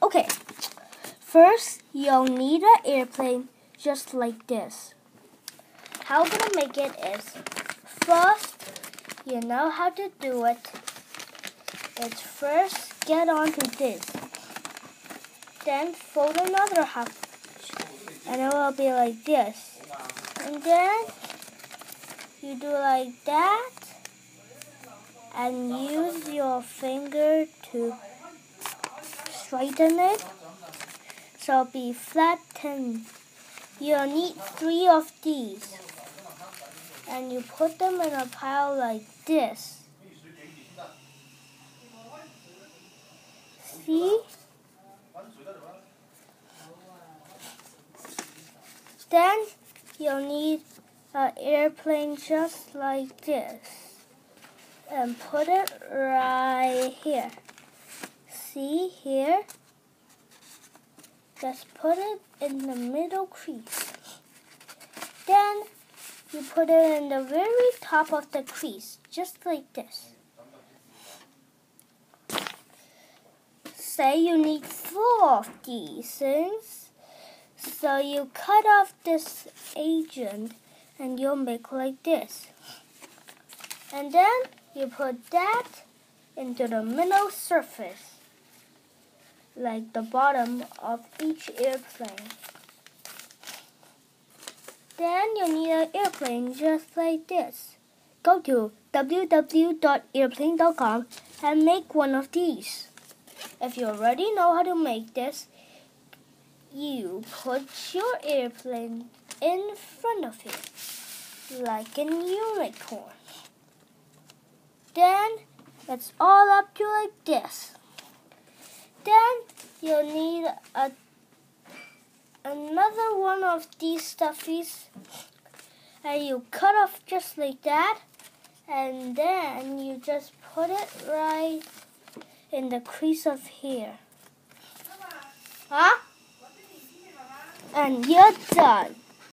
Okay, first you'll need an airplane just like this. How we're gonna make it is, first, you know how to do it. It's first get onto this, then fold another half, and it will be like this. And then you do like that, and use your finger to straighten it so it'll be flattened. You'll need 3 of these, and you put them in a pile like this. See? Then you'll need an airplane just like this, and put it right here. See here? Just put it in the middle crease. Then you put it in the very top of the crease, just like this. Say you need 4 of these things, so you cut off this agent and you'll make like this. And then you put that into the middle surface, like the bottom of each airplane. Then you need an airplane just like this. Go to www.airplane.com and make one of these. If you already know how to make this, you put your airplane in front of it, like a unicorn. Then it's all up to like this. Then you'll need another one of these stuffies, and you cut off just like that, and then you just put it right in the crease of here. And you're done.